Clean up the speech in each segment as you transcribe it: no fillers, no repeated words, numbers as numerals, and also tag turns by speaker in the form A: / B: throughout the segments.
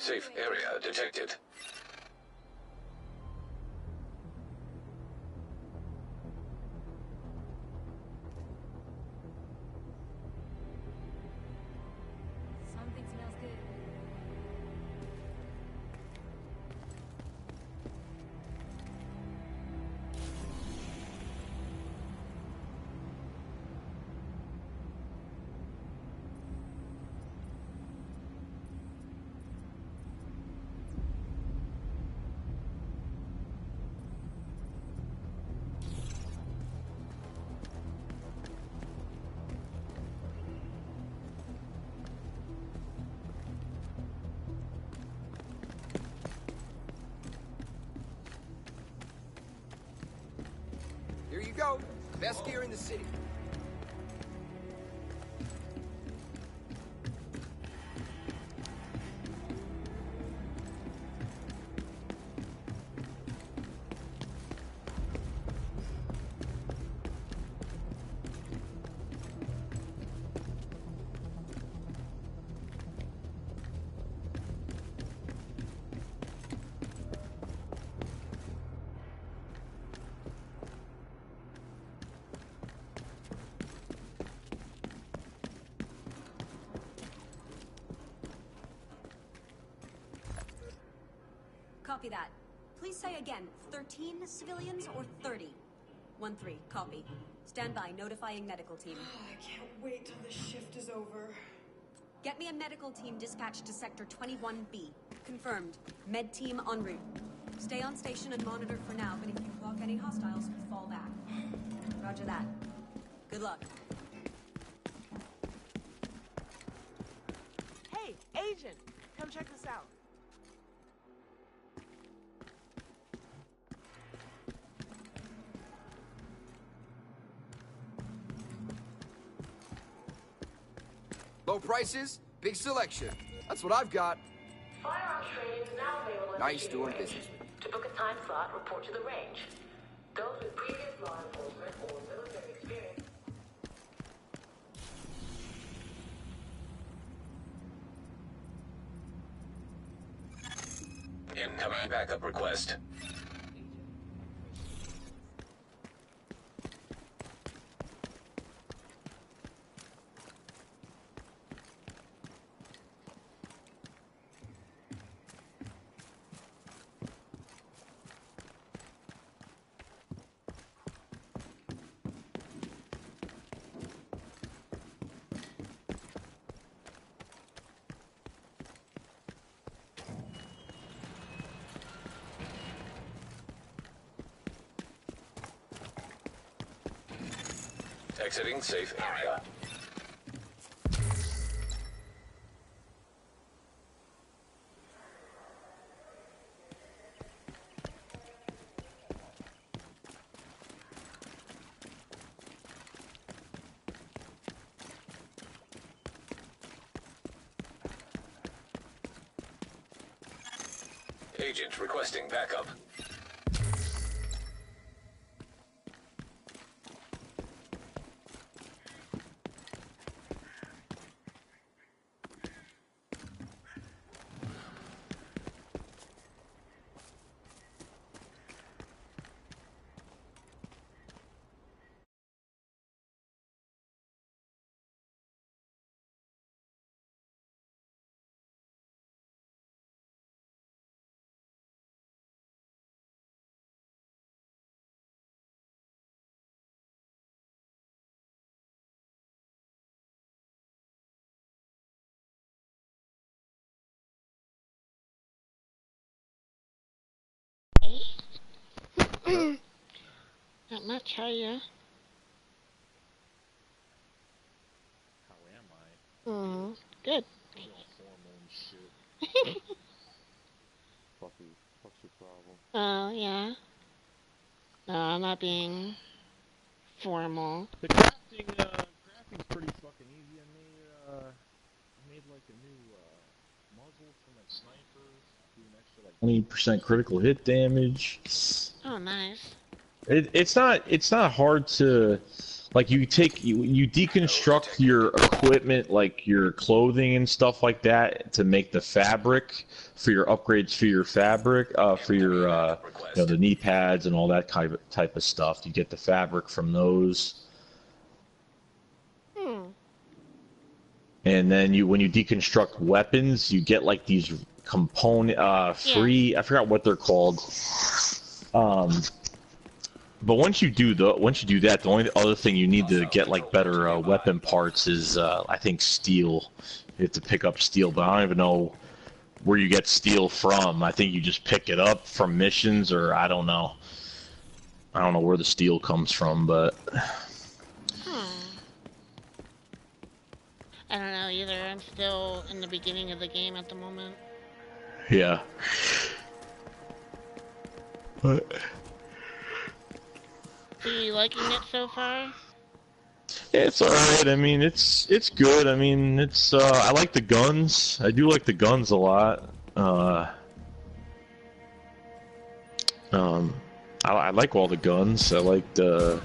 A: Safe area detected.
B: Something smells good.
C: Here you go. Best gear in the city.
D: Copy that. Please say again, 13 civilians or 30? 1-3, copy. Stand by, notifying medical team.
E: I can't wait till this shift is over.
D: Get me a medical team dispatched to Sector 21B. Confirmed. Med team en route. Stay on station and monitor for now, but if you clock any hostiles, fall back. Roger that. Good luck.
E: Hey, Agent! Come check this out.
C: Low prices, big selection. That's what I've got.
F: Firearms training is now available.
C: Nice doing business with you.
F: To book a time slot, report to the range. Those with previous law enforcement or military experience.
A: Incoming backup request. Exiting safe area. Agent requesting backup.
G: Not much, how are you?
H: How am I?
G: Good.
H: Real formal and shit. What's your problem?
G: Oh, yeah. No, I'm not being formal.
H: The crafting's pretty fucking easy. I made like a new muzzle for my snipers, do an extra like
I: 20% critical hit damage.
G: Oh, nice.
I: It's not hard to
H: Like you deconstruct your equipment, like your clothing and stuff like that, to make the fabric for your upgrades for your fabric, for your the knee pads and all that type of stuff. You get the fabric from those. And then when you deconstruct weapons, you get like these free. I forgot what they're called. But once you do that, the only other thing you need to get like better weapon parts is I think steel. You have to pick up steel, but I don't even know where you get steel from. I think you just pick it up from missions, or I don't know. I don't know where the steel comes from, but.
G: I don't know either. I'm still in the beginning of the game at the moment.
H: Yeah. But.
G: So you liking it so far?
H: It's alright. I mean, it's good. I mean, it's I like the guns. I do like the guns a lot. I like all the guns. I like the,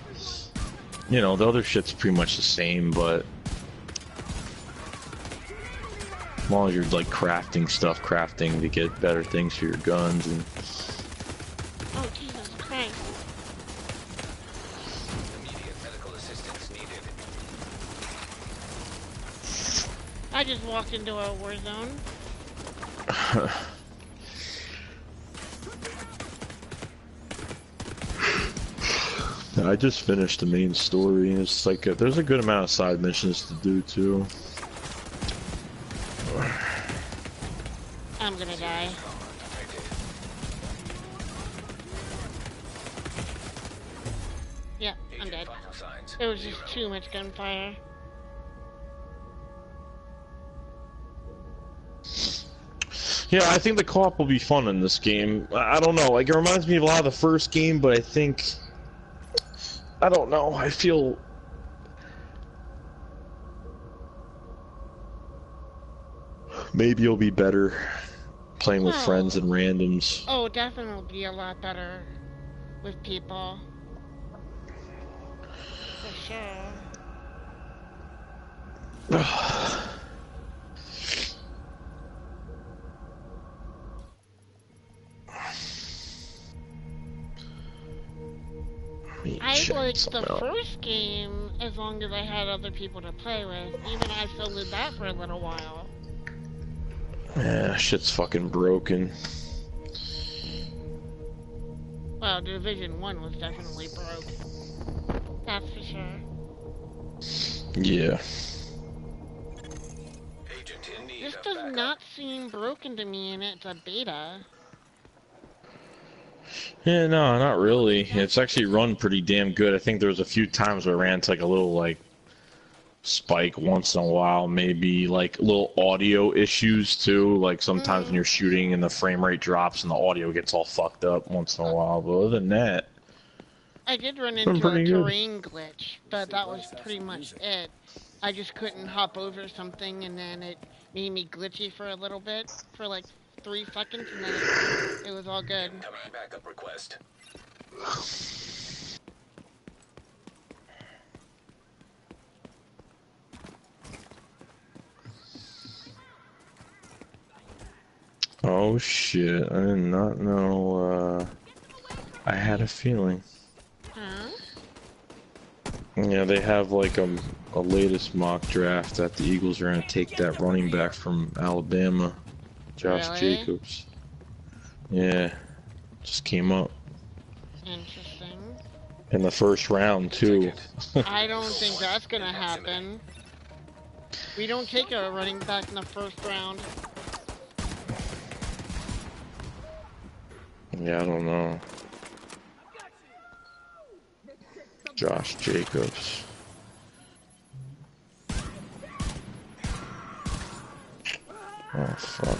H: the other shit's pretty much the same, but as long as you're like crafting to get better things for your guns and.
G: Oh Jesus Christ!
A: Immediate medical assistance needed.
G: I just walked into a war zone.
H: I just finished the main story. It's like there's a good amount of side missions to do too.
G: I'm gonna die. Yep, I'm dead. There was just too much gunfire.
H: Yeah, I think the co-op will be fun in this game. I don't know, like it reminds me of a lot of the first game, but I don't know, I feel... Maybe it'll be better playing with friends and randoms.
G: Oh, definitely be a lot better with people. For sure. I liked the first game as long as I had other people to play with. Even I still did that for a little while.
H: Yeah, shit's fucking broken.
G: Well, Division 1 was definitely broke. That's for sure.
H: Yeah.
A: Agent in need
G: This
A: of
G: does
A: backup.
G: not seem broken to me, and it's a beta.
H: Yeah, no, not really. It's actually run pretty damn good. I think there was a few times where I ran into like a little like spike once in a while, maybe like little audio issues too. Like sometimes when you're shooting and the frame rate drops and the audio gets all fucked up once in a while. But other than that,
G: I did run into a terrain glitch, but that was pretty much it. I just couldn't hop over something, and then it made me glitchy for a little bit, for like 3 seconds, and then it was all good.
A: Incoming backup request.
H: oh shit! I did not know. I had a feeling.
G: Huh?
H: Yeah, they have like a latest mock draft that the Eagles are gonna take that running back from Alabama, Josh
G: Really?
H: Jacobs. Yeah, just came up
G: Interesting.
H: in the first round too.
G: I don't think that's gonna happen. We don't take a running back in the first round.
H: Yeah, I don't know. Josh Jacobs. Oh fuck.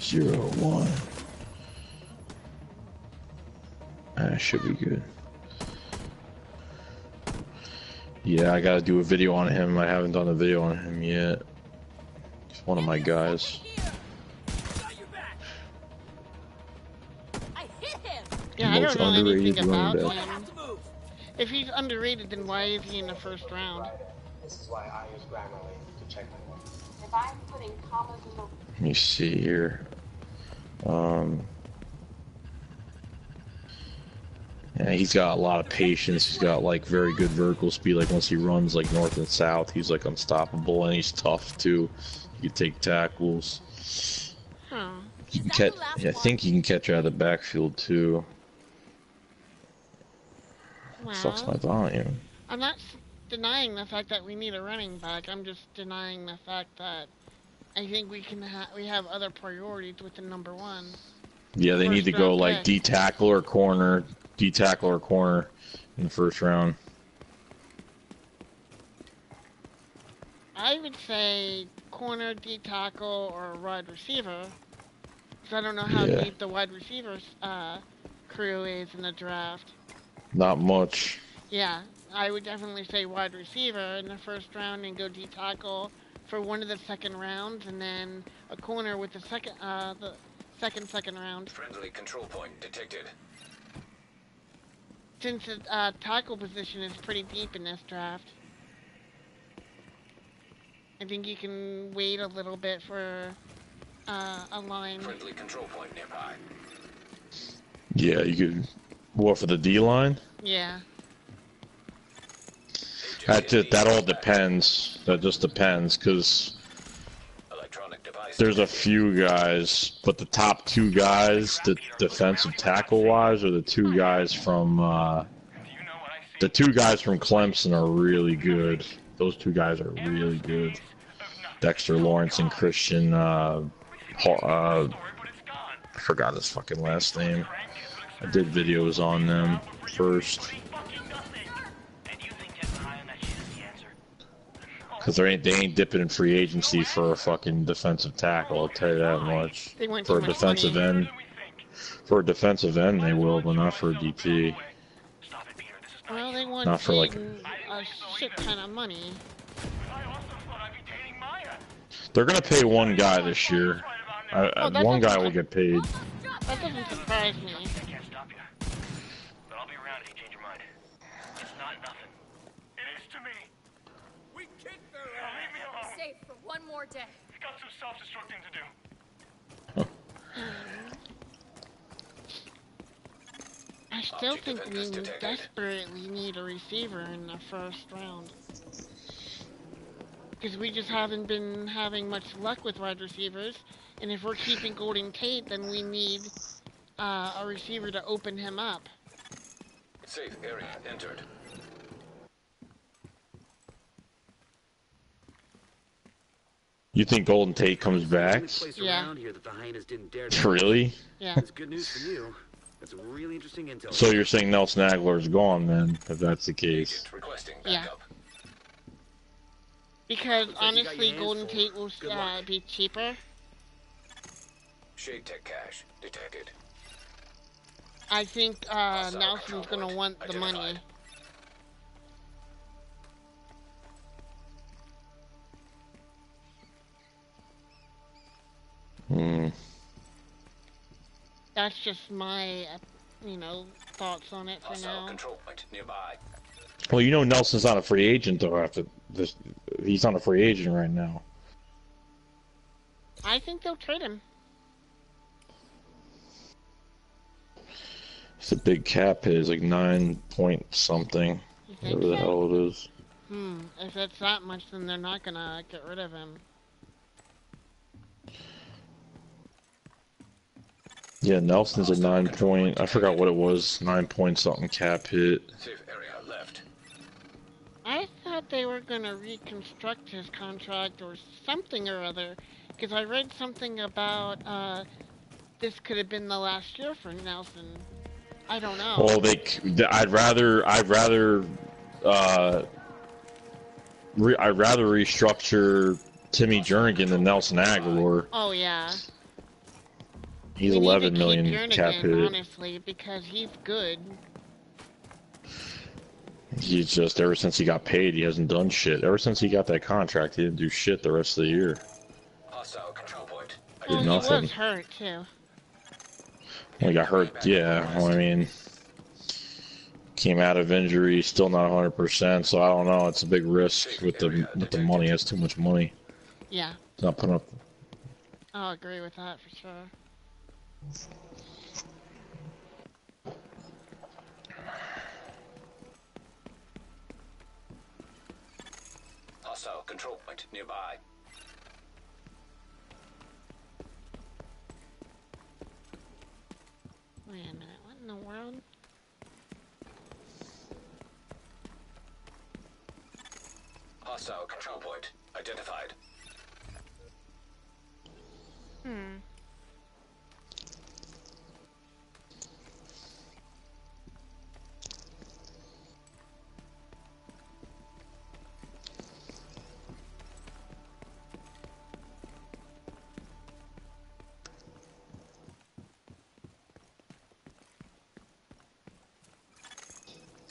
H: Zero, one. That should be good. Yeah, I gotta do a video on him. I haven't done a video on him yet. He's one of my guys.
G: Yeah, I don't know anything about
H: back.
G: him. If he's underrated, then why is he in the first round?
I: This is why I use Grammarly to check my work. If I'm putting commas in the...
H: Let me see here. Yeah, he's got a lot of patience. He's got like very good vertical speed. Like once he runs like north and south, he's like unstoppable, and he's tough too. He can take tackles.
G: Huh.
H: He can catch. I think he can catch out of the backfield too. Fuck's my volume.
G: I'm not denying the fact that we need a running back. I'm just denying the fact that I think we have other priorities with the number one.
H: Yeah, they need to go like D tackle or corner in the first round.
G: I would say corner, D tackle, or wide receiver. Because I don't know how deep the wide receivers crew is in the draft.
H: Not much.
G: Yeah, I would definitely say wide receiver in the first round and go D tackle for one of the second rounds, and then a corner with the second round.
A: Friendly control point detected.
G: Since the tackle position is pretty deep in this draft, I think you can wait a little bit for a line.
A: Friendly control point nearby.
H: Yeah, you could. What, for the D line?
G: Yeah.
H: That all depends. That just depends, because there's a few guys, but the top two guys, the defensive tackle wise, are the two guys from Clemson are really good. Those two guys are really good. Dexter Lawrence and Christian. I forgot his fucking last name. I did videos on them first. Because they ain't dipping in free agency for a fucking defensive tackle, I'll tell you that much. For a defensive end. For a defensive end they will, but not for a DT.
G: Well, they want
H: not for like
G: a shit ton of money.
H: They're gonna pay one guy this year. One guy will get paid.
G: That doesn't surprise me.
B: One more day.
J: Got some self-destructing to do.
G: I still think we desperately need a receiver in the first round. Because we just haven't been having much luck with wide receivers. And if we're keeping Golden Tate, then we need a receiver to open him up.
A: Safe area entered.
H: You think Golden Tate comes back?
G: Yeah.
H: Really?
G: Yeah.
K: That's good news for you. That's really interesting intel.
H: So you're saying Nelson Aguilar's gone then, if that's the case?
G: Yeah. Because honestly, Golden Tate will be cheaper.
A: Shade tech cache detected.
G: I think Nelson's gonna want the money. That's just my, thoughts on it for now.
A: Control point nearby.
H: Well, you know Nelson's not a free agent though. After this, he's not a free agent right now.
G: I think they'll trade him.
H: It's a big cap hit. It's like 9 point something. Whatever the hell it is.
G: If it's that much, then they're not gonna get rid of him.
H: Yeah, Nelson's a 9 point. I forgot what it was. 9 point something cap hit.
A: Safe area left.
G: I thought they were gonna reconstruct his contract or something or other, because I read something about this could have been the last year for Nelson. I don't know.
H: Well, I'd rather restructure Timmy Jernigan than Nelson Aguilar.
G: Oh yeah.
H: He's 11 million cap hit.
G: Honestly, because he's good.
H: He's just, ever since he got paid, he hasn't done shit. Ever since he got that contract, he didn't do shit the rest of the year.
A: Hostile control point.
G: Well,
H: Did
G: he
H: nothing.
G: was hurt, too.
H: Well, he got hurt, yeah. Well, I mean, came out of injury, still not 100%, so I don't know. It's a big risk with the money. He has too much money.
G: Yeah.
H: He's not putting up.
G: I'll agree with that for sure.
A: Hostile control point nearby.
G: Wait a minute, what in the world?
A: Hostile control point identified.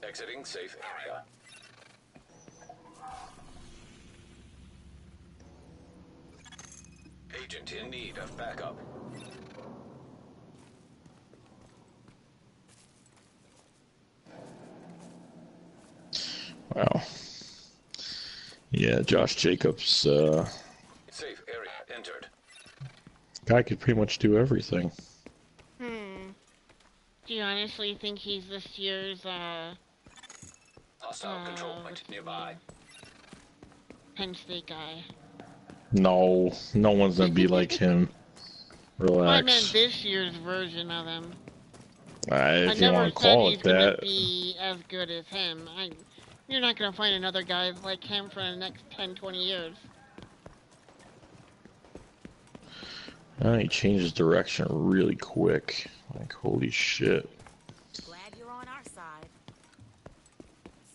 A: Exiting safe area. Agent in need of backup.
H: Wow. Yeah, Josh Jacobs,
A: Safe area entered.
H: guy could pretty much do everything.
G: Do you honestly think he's this year's,
A: Hostile control point nearby.
G: Penn State guy?
H: No, no one's gonna be like him. Relax.
G: Well, I meant this year's version of him.
H: If you want to call it that.
G: I never said he's gonna be as good as him. You're not gonna find another guy like him for the next 10, 20 years.
H: He changes direction really quick. Like, holy shit.
L: Glad you're on our side.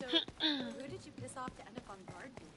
D: So, who did you piss off to end up on guard duty?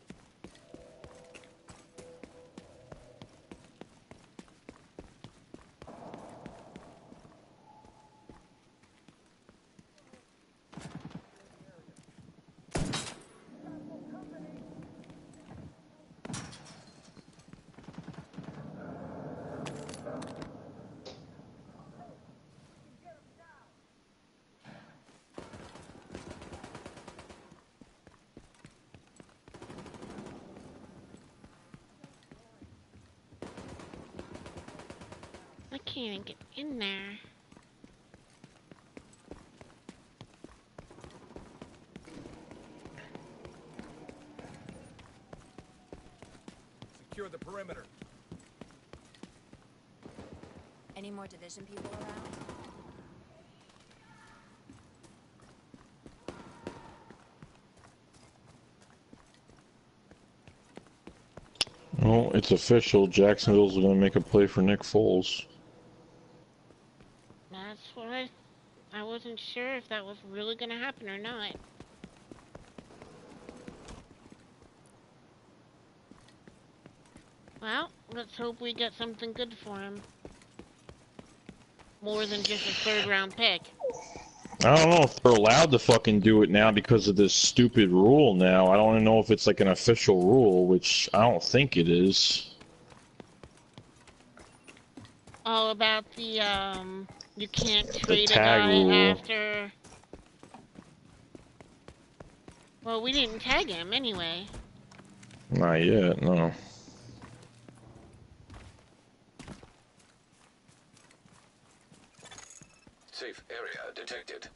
G: I can't even get in there.
C: Secure the perimeter.
L: Any more division people around?
H: Well, it's official. Jacksonville's going to make a play for Nick Foles.
G: That's what I wasn't sure if that was really gonna happen or not. Well, let's hope we get something good for him. More than just a third-round pick.
H: I don't know if they're allowed to fucking do it now because of this stupid rule now. I don't even know if it's like an official rule, which I don't think it is.
G: All about the, you can't trade a
H: tag
G: guy
H: rule.
G: after... Well, we didn't tag him anyway.
H: Not yet, no.
A: Safe area detected.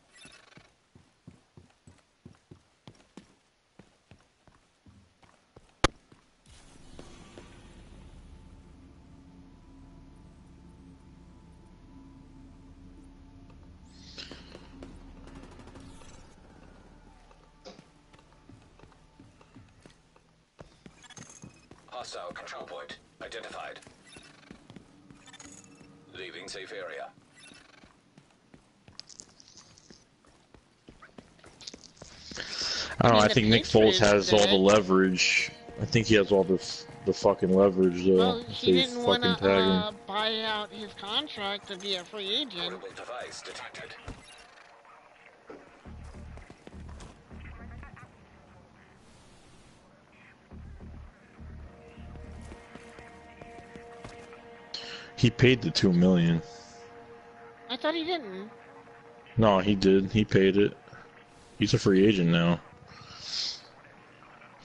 A: Hostile control point identified. Leaving safe area.
H: I don't know, I
G: the
H: think Nick Foles
G: Patriots
H: has all
G: did
H: the
G: it.
H: leverage. I think he has all the fucking leverage, though.
G: Well,
H: if
G: he
H: they
G: didn't want
H: fucking
G: to
H: tag him.
G: buy out his contract to be a free agent.
A: Portable device detected.
H: He paid the $2 million.
G: I thought he didn't.
H: No, he did. He paid it. He's a free agent now.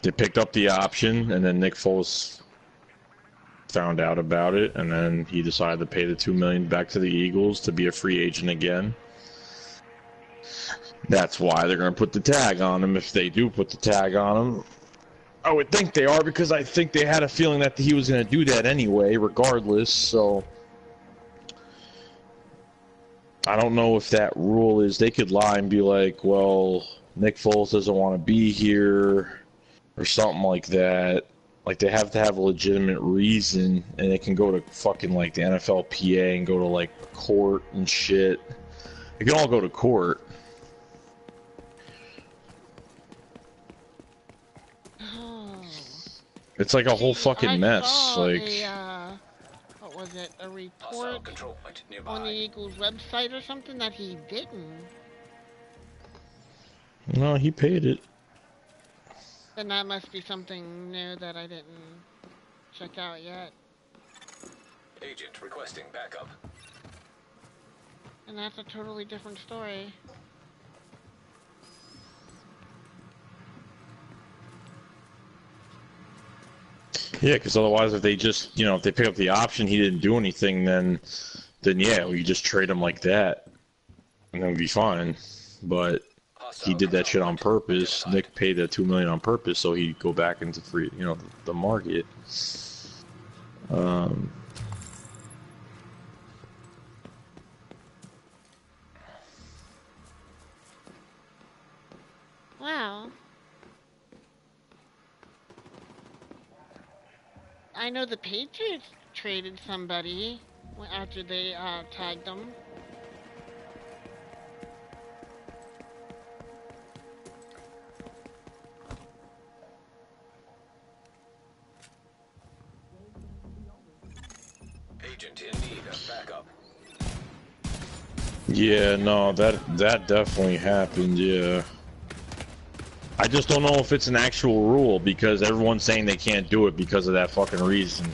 H: They picked up the option, and then Nick Foles found out about it, and then he decided to pay the $2 million back to the Eagles to be a free agent again. That's why they're going to put the tag on him, if they do put the tag on him. I would think they are, because I think they had a feeling that he was going to do that anyway, regardless, so... I don't know if that rule is... They could lie and be like, well, Nick Foles doesn't want to be here, or something like that. Like, they have to have a legitimate reason, and it can go to fucking, like, the NFLPA and go to, like, court and shit. It can all go to court. It's like a whole fucking mess. Like,
G: what was it? A report on the Eagles website or something that he didn't.
H: No, he paid it.
G: Then that must be something new that I didn't check out yet.
A: Agent requesting backup.
G: And that's a totally different story.
H: Yeah, because otherwise, if they just, if they pick up the option, he didn't do anything, then yeah, we just trade him like that, and then we'd be fine. But he did that shit on purpose. Nick paid that $2 million on purpose, so he'd go back into free, the market.
G: Wow. I know the Patriots traded somebody after they tagged them.
A: Agent in need of backup.
H: Yeah, no, that definitely happened, yeah. I just don't know if it's an actual rule, because everyone's saying they can't do it because of that fucking reason.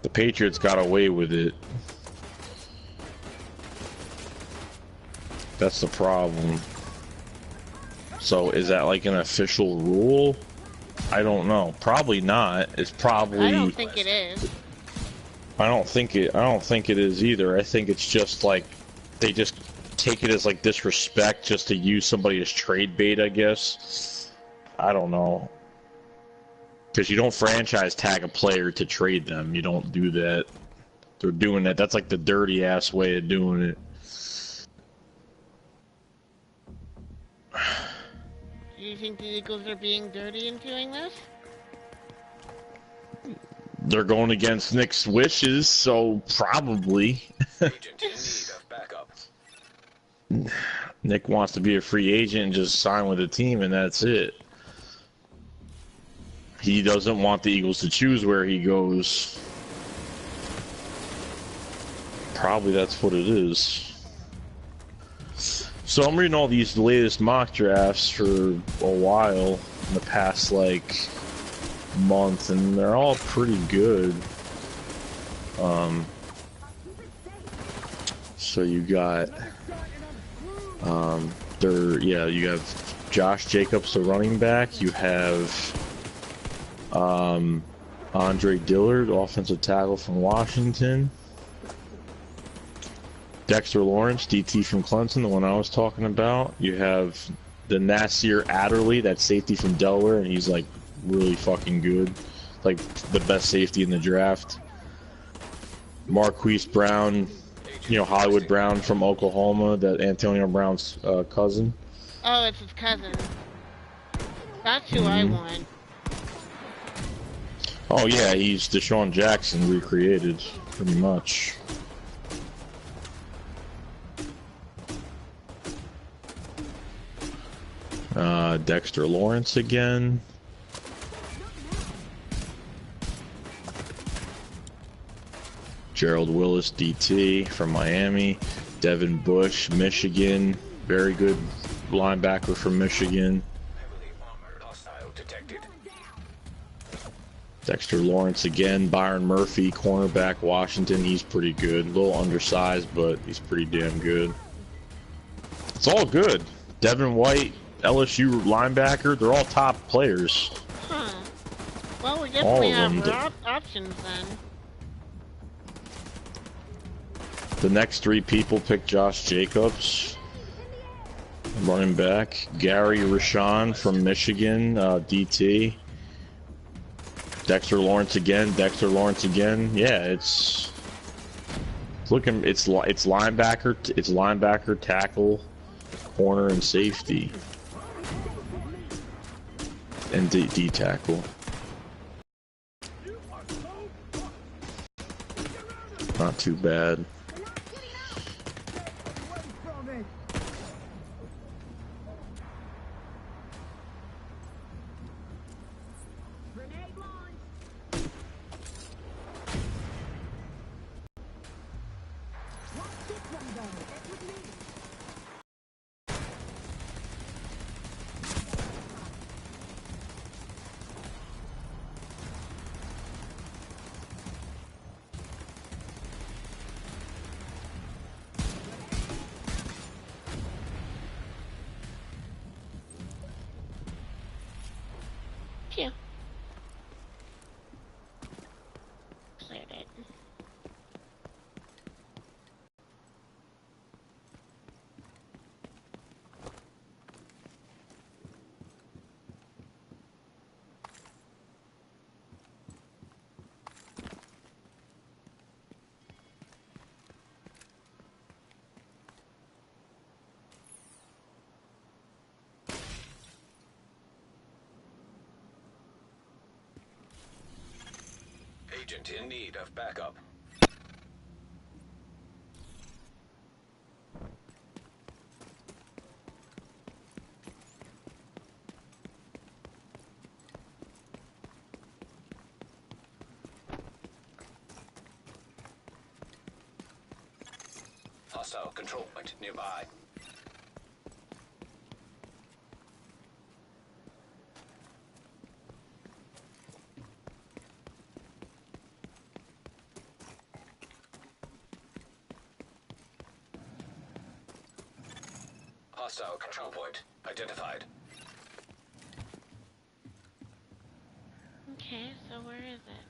H: The Patriots got away with it. That's the problem. So is that like an official rule? I don't know. Probably not. It's probably...
G: I don't think it is.
H: I don't think it is either. I think it's just like they just take it as like disrespect just to use somebody as trade bait, I guess. I don't know. Because you don't franchise tag a player to trade them. You don't do that. They're doing that. That's like the dirty ass way of doing it.
G: Do you think the Eagles are being dirty in doing this?
H: They're going against Nick's wishes, so probably.
A: Agent in need of backup.
H: Nick wants to be a free agent and just sign with the team, and that's it. He doesn't want the Eagles to choose where he goes. Probably that's what it is. So I'm reading all these latest mock drafts for a while in the past, like, month, and they're all pretty good. So you got you have Josh Jacobs, the running back. You have Andre Dillard, offensive tackle from Washington. Dexter Lawrence, DT from Clemson, the one I was talking about. You have the Nasir Adderley, that safety from Delaware, and he's like really fucking good, like the best safety in the draft. Marquise Brown, Hollywood Brown from Oklahoma, that Antonio Brown's cousin.
G: Oh, it's his cousin. That's who I want.
H: Oh yeah, he's Deshaun Jackson recreated, pretty much. Dexter Lawrence again. Gerald Willis, DT from Miami. Devin Bush, Michigan. Very good linebacker from Michigan.
A: Heavily armored hostile detected.
H: Dexter Lawrence again. Byron Murphy, cornerback, Washington. He's pretty good. A little undersized, but he's pretty damn good. It's all good. Devin White, LSU linebacker. They're all top players.
G: Huh. Well, we definitely have options then.
H: The next three people pick Josh Jacobs, running back. Gary Rashawn from Michigan, DT. Dexter Lawrence again. Dexter Lawrence again. Yeah, it's looking. It's linebacker. It's linebacker, tackle, corner, and safety, and D tackle. Not too bad.
G: Yeah. Cleared it.
A: Agent in need of backup. Hostile control point nearby. Hostile control point identified.
G: Okay, so where is it?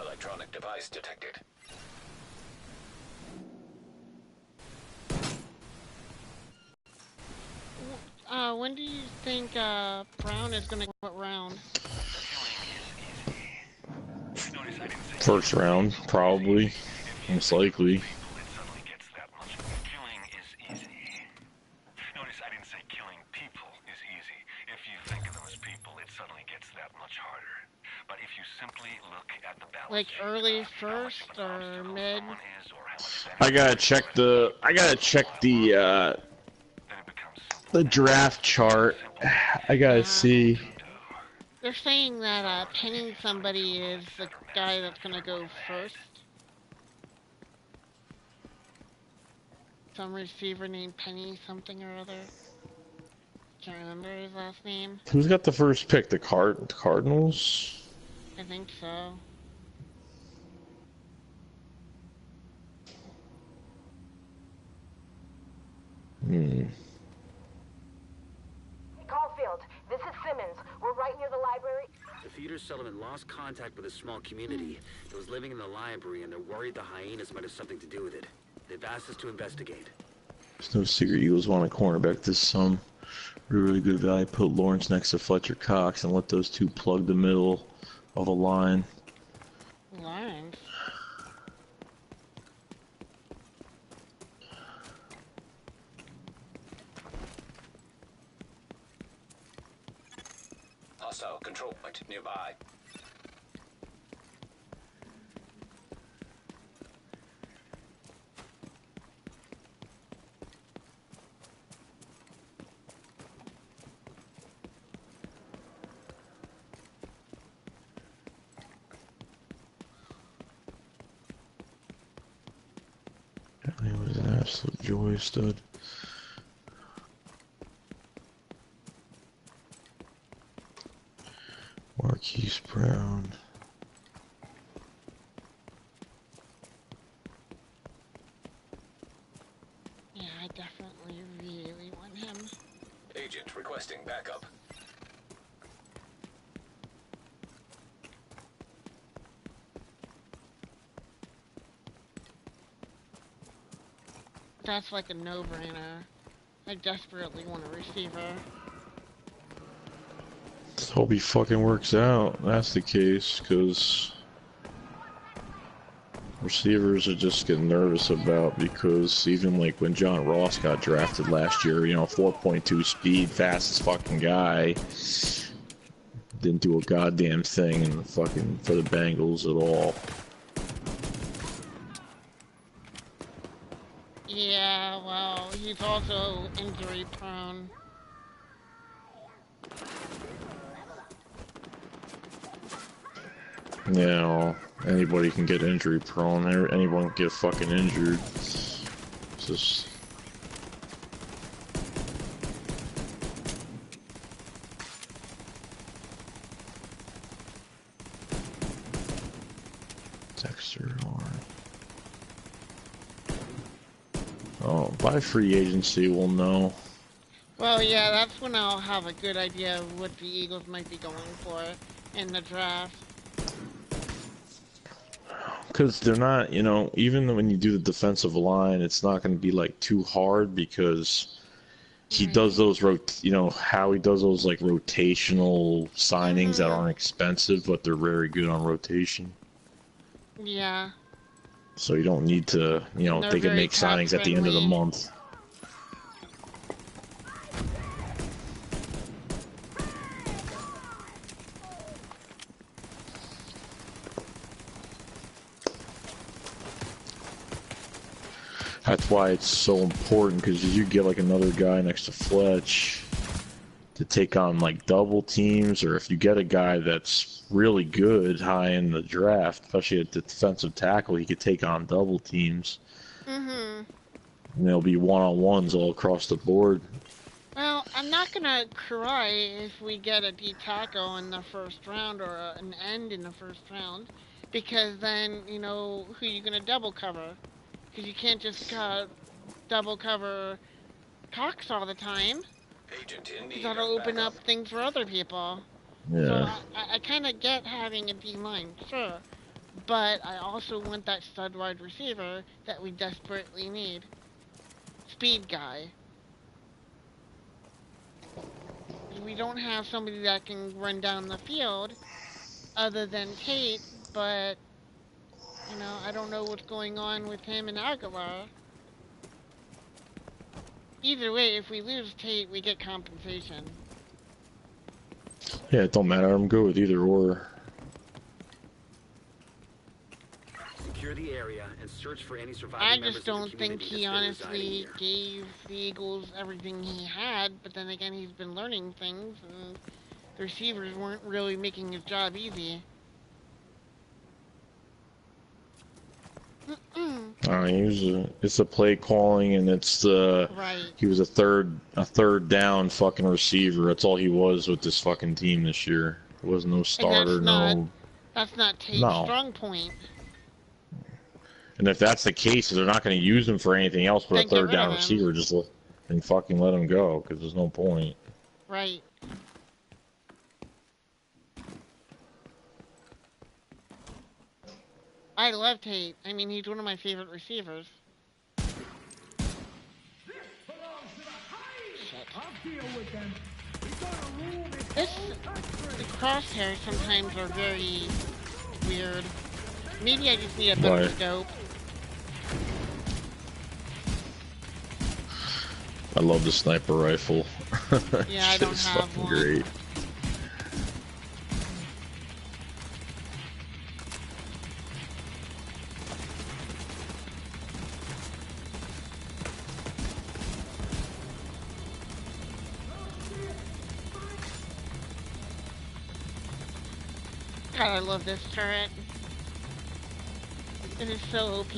A: Electronic device detected.
G: When do you think Brown is gonna go round?
H: First round, probably. Most likely.
J: Notice I didn't say killing people is easy. If you think of them as people, it suddenly gets that much harder. But if you simply look at the balance,
G: Like early first or mid?
H: I gotta check the draft chart. I gotta see.
G: They're saying that pinning somebody is the guy that's gonna go first. Some receiver named Penny something or other. Can't remember his last name.
H: Who's got the first pick? The Cardinals?
G: I think so.
F: Caulfield, this is Simmons. We're right near the library.
K: The Theater Sullivan lost contact with a small community that was living in the library, and they're worried the hyenas might have something to do with it. They've asked us to investigate.
H: There's no secret Eagles want a cornerback this some really good value. Put Lawrence next to Fletcher Cox and let those two plug the middle of a line.
G: Lawrence?
A: Hostile control point nearby.
H: It was an absolute Joy stud. Marquise Brown.
G: Yeah, I definitely really want him.
A: Agent requesting backup.
G: That's like a no-brainer. I desperately want a receiver.
H: Hope he fucking works out. That's the case, because receivers are just getting nervous about, because even like when John Ross got drafted last year, you know, 4.2 speed, fastest fucking guy, didn't do a goddamn thing in the fucking for the Bengals at all.
G: Yeah, well, he's also injury prone.
H: You know, anybody can get injury prone. Anyone can get fucking injured. It's just... Dexter Horn. Oh, by free agency we'll know.
G: Well, yeah, that's when I'll have a good idea of what the Eagles might be going for in the draft.
H: Because they're not, you know, even when you do the defensive line, it's not going to be like too hard, because he does those, you know, how he does those like rotational signings that aren't expensive, but they're very good on rotation.
G: Yeah.
H: So you don't need to, you know, they can make signings at the end of the month. That's why it's so important, because you get like another guy next to Fletch to take on like double teams, or if you get a guy that's really good high in the draft, especially at the defensive tackle, he could take on double teams. And there'll be one-on-ones all across the board.
G: Well, I'm not gonna cry if we get a D tackle in the first round, or an end in the first round, because then, you know, who you gonna double cover? Because you can't just double cover Cox all the time. That'll open up things for other people.
H: Yeah.
G: So I kind of get having a D-line, sure. But I also want that stud wide receiver that we desperately need. Speed guy. We don't have somebody that can run down the field other than Tate, but, you know, I don't know what's going on with him and Aguilar. Either way, if we lose Tate, we get compensation.
H: Yeah, it don't matter. I'm good with either or.
K: Secure the area and search for any surviving
G: I
K: members
G: just
K: of the
G: don't think
K: community
G: he
K: that's been residing
G: honestly
K: here.
G: gave the Eagles everything he had, but then again, he's been learning things, and the receivers weren't really making his job easy.
H: It's a play calling, and it's the he was a third down fucking receiver. That's all he was with this fucking team this year. There was no starter,
G: That's not Tate's strong point.
H: And if that's the case, they're not going to use him for anything else but a third down receiver. Just fucking let him go, because there's no point.
G: Right. I love Tate. I mean, he's one of my favorite receivers. The crosshairs sometimes are very weird. Maybe I just need a better scope.
H: I love the sniper rifle.
G: Yeah, I don't have
H: fucking
G: one.
H: Great.
G: God, I love this turret. It is so OP.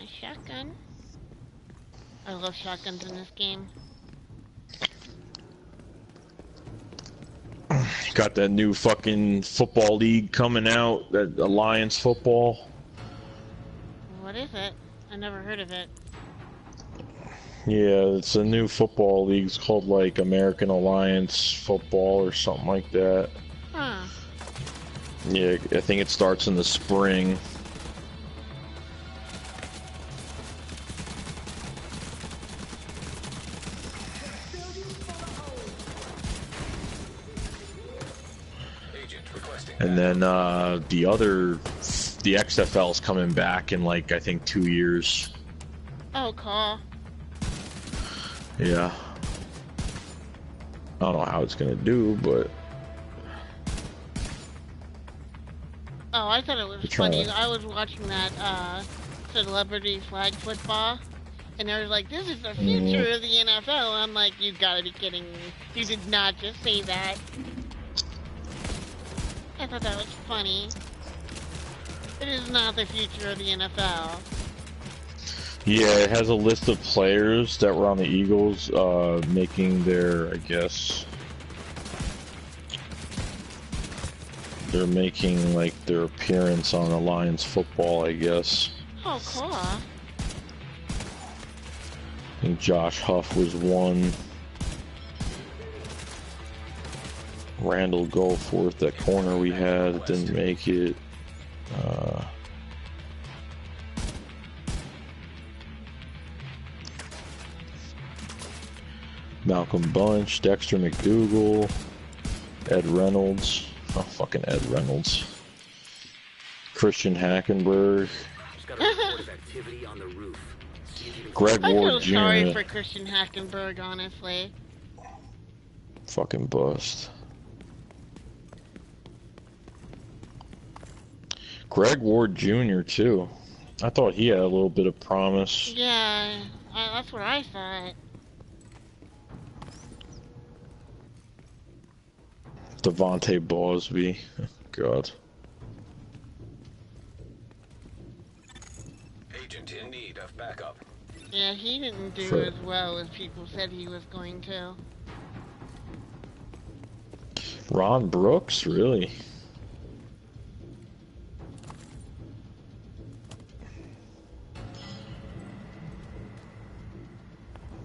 G: my shotgun. I love shotguns in this game.
H: Got that new fucking football league coming out, that Alliance Football.
G: What is it? I never heard of it.
H: Yeah, it's a new football league. It's called like American Alliance Football or something like that.
G: Huh.
H: Yeah, I think it starts in the spring. And then the XFL is coming back in like I think 2 years.
G: Oh, cool.
H: Yeah. I don't know how it's gonna do, but.
G: Oh, I thought it was funny. I was watching that celebrity flag football, and they were like, "This is the future of the NFL." I'm like, "You gotta be kidding me! You did not just say that." I thought that was funny. It is not the future of the NFL.
H: Yeah, it has a list of players that were on the Eagles making their, I guess, they're making like their appearance on Alliance Football, I guess.
G: Oh, cool.
H: I think Josh Huff was one. Randall Goforth, that corner we had, didn't make it. Malcolm Bunch, Dexter McDougal, Ed Reynolds. Oh, fucking Ed Reynolds. Christian Hackenberg. Greg Ward Jr.
G: I feel sorry for Christian Hackenberg, honestly.
H: Fucking bust. Greg Ward Jr. too. I thought he had a little bit of promise.
G: Yeah, that's what I thought.
H: Devontae Bosby. God.
A: Agent in need of backup.
G: Yeah, he didn't do as well as people said he was going to.
H: Ron Brooks, really?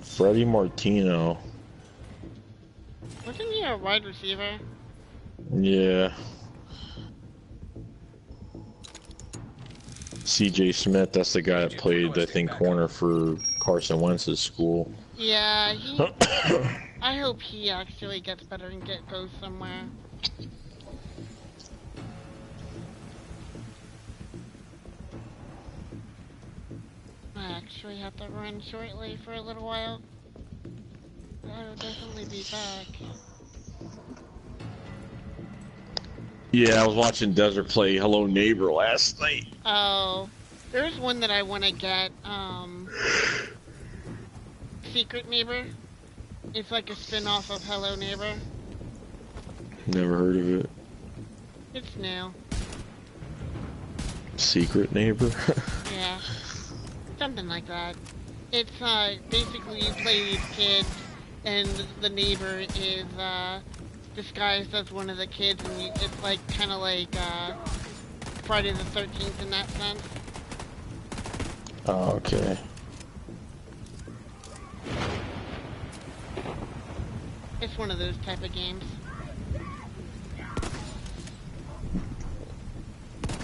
H: Freddie Martino.
G: Wasn't he a wide receiver?
H: Yeah. CJ Smith, that's the guy that played, I think, corner for Carson Wentz's school.
G: Yeah, I hope he actually gets better and goes somewhere. I actually have to run shortly for a little while. I will definitely be back.
H: Yeah, I was watching Desert play Hello Neighbor last night.
G: Oh, there's one that I want to get, Secret Neighbor. It's like a spin-off of Hello Neighbor.
H: Never heard of it.
G: It's new.
H: Secret Neighbor?
G: Yeah. Something like that. It's, basically you play these kids, and the neighbor is, disguised as one of the kids, and it's like, kinda like, Friday the 13th in that sense.
H: Oh, okay.
G: It's one of those type of games.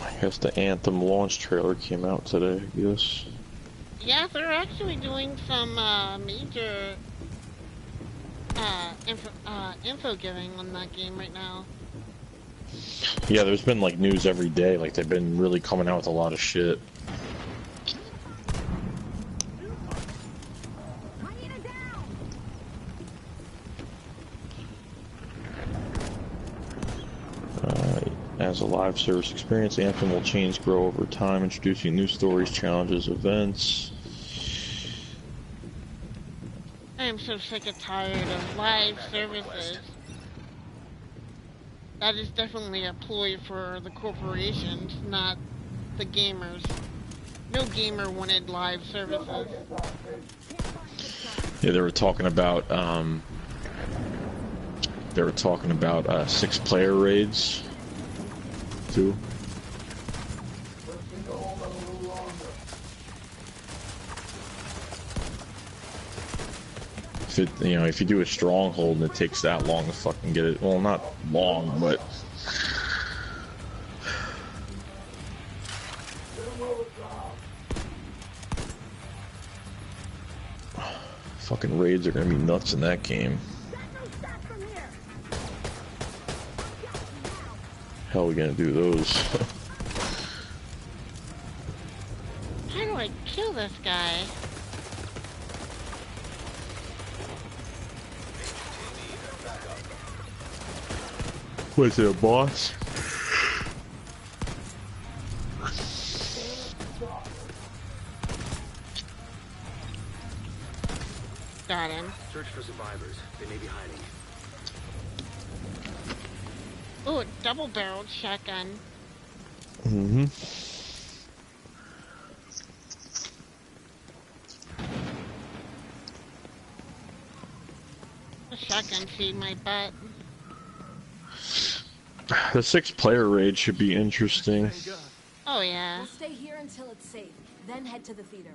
H: I guess the Anthem launch trailer came out today, I guess.
G: Yeah, they're actually doing some, major, info giving on that game right now.
H: Yeah, there's been like news every day, like they've been really coming out with a lot of shit. As a live service experience, Anthem will change, grow over time, introducing new stories, challenges, events.
G: I am so sick and tired of live services. That is definitely a ploy for the corporations, not the gamers. No gamer wanted live services.
H: Yeah, they were talking about 6-player raids too. If you do a stronghold and it takes that long to fucking get it, well, not long, but fucking raids are gonna be nuts in that game. How are we gonna do those?
G: How do I kill this guy?
H: Was it a boss?
G: Got him.
K: Search for survivors. They may be hiding.
G: Ooh, a double-barreled shotgun.
H: Mm-hmm.
G: A shotgun feed my butt.
H: The 6-player raid should be interesting.
G: Oh yeah.
L: We'll stay here until it's safe, then head to the theater.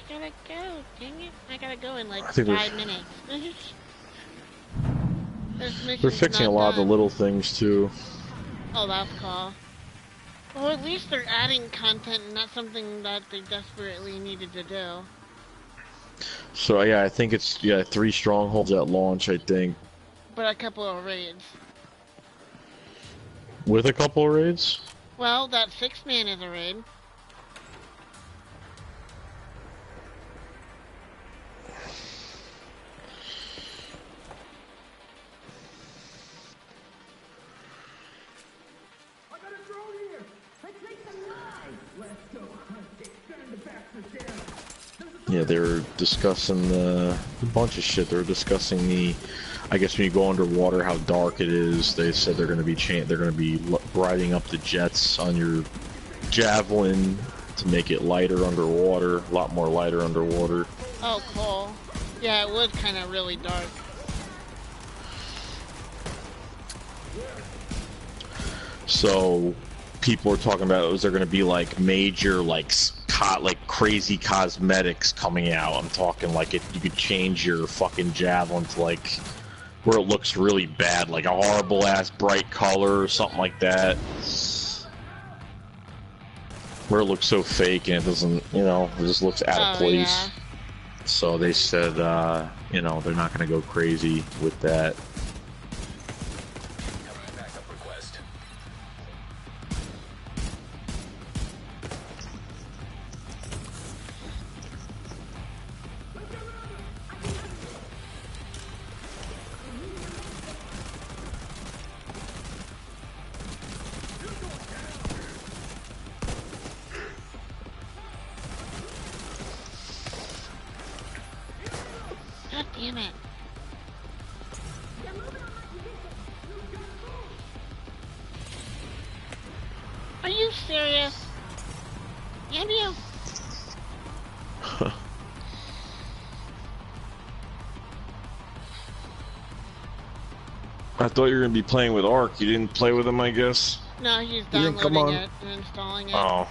G: I gotta go, dang it. I gotta go in like 5 minutes.
H: They're fixing a lot of the little things too.
G: Oh, that's cool. Well, at least they're adding content and not something that they desperately needed to do.
H: So yeah, I think it's 3 strongholds at launch, I think.
G: But a couple of raids.
H: With a couple of raids?
G: Well, that 6-man is a raid.
H: Yeah, they were discussing a bunch of shit. They were discussing I guess when you go underwater, how dark it is. They said they're going to be riding up the jets on your javelin to make it lighter underwater, a lot more lighter underwater.
G: Oh, cool. Yeah, it was kind of really dark.
H: So people are talking about, is there going to be like major crazy cosmetics coming out? I'm talking like you could change your fucking javelin to like where it looks really bad, like a horrible ass bright color or something like that, where it looks so fake and it doesn't, it just looks out of place.
G: Yeah.
H: So they said, they're not going to go crazy with that.
G: God damn it. Are you serious? Damn you.
H: I thought you were going to be playing with Ark. You didn't play with him, I guess?
G: No, he's downloading it and installing it.
H: Oh.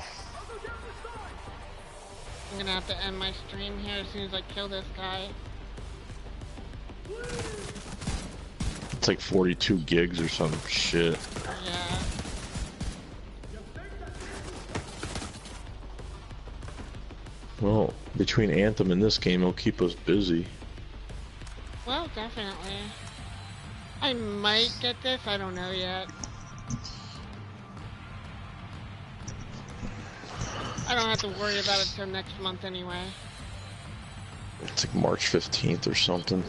G: I'm gonna have to end my stream here as soon as I kill this guy.
H: It's like 42 gigs or some shit.
G: Yeah.
H: Well, between Anthem and this game, it'll keep us busy.
G: Well, definitely. I might get this, I don't know yet. I don't have to worry about it till next month anyway.
H: It's like March 15th or something.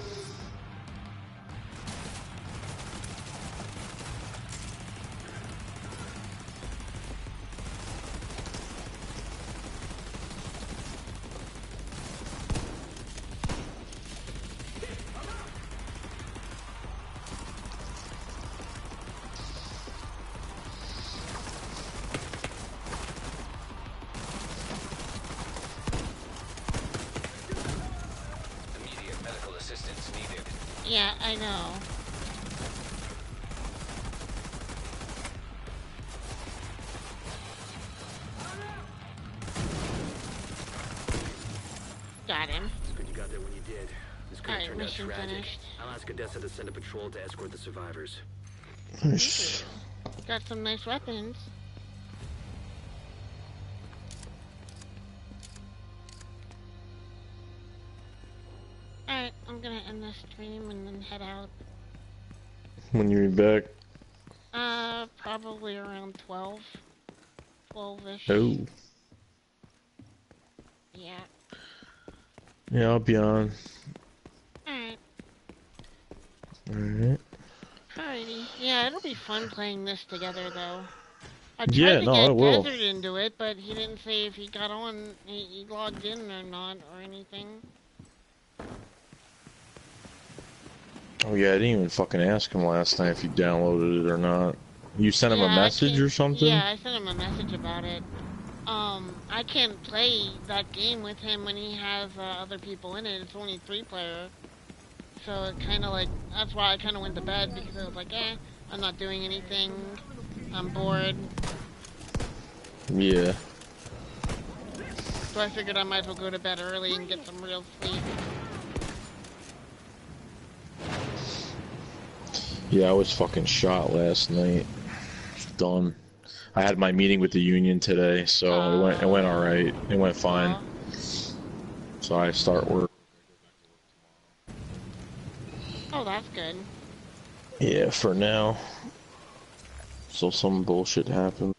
A: assistance needed.
G: Yeah, I know. Got him.
K: It's good you got there when you did. This could have turned out
G: mission
K: tragic.
G: finished.
K: I'll ask Odessa to send a patrol to escort the survivors.
H: Nice.
G: Got some nice weapons. Alright, I'm gonna end this stream and then head out.
H: When you back?
G: Probably around 12. 12-ish.
H: Oh.
G: Yeah.
H: Yeah, I'll be on.
G: Alright.
H: Alright.
G: Alrighty. Yeah, it'll be fun playing this together, though. I tried
H: Yeah,
G: to
H: no,
G: get
H: it will.
G: Desert into it, but he didn't say if he got on, he logged in or not, or anything.
H: Oh yeah, I didn't even fucking ask him last night if he downloaded it or not. You sent him a message or something?
G: Yeah, I sent him a message about it. I can't play that game with him when he has other people in it. It's only 3-player. So it kind of like, that's why I kind of went to bed, because I was like, I'm not doing anything. I'm bored.
H: Yeah.
G: So I figured I might as well go to bed early and get some real sleep.
H: Yeah, I was fucking shot last night. Done. I had my meeting with the union today, so it went all right. It went fine. So I start work.
G: Oh, that's good.
H: Yeah, for now. So some bullshit happened.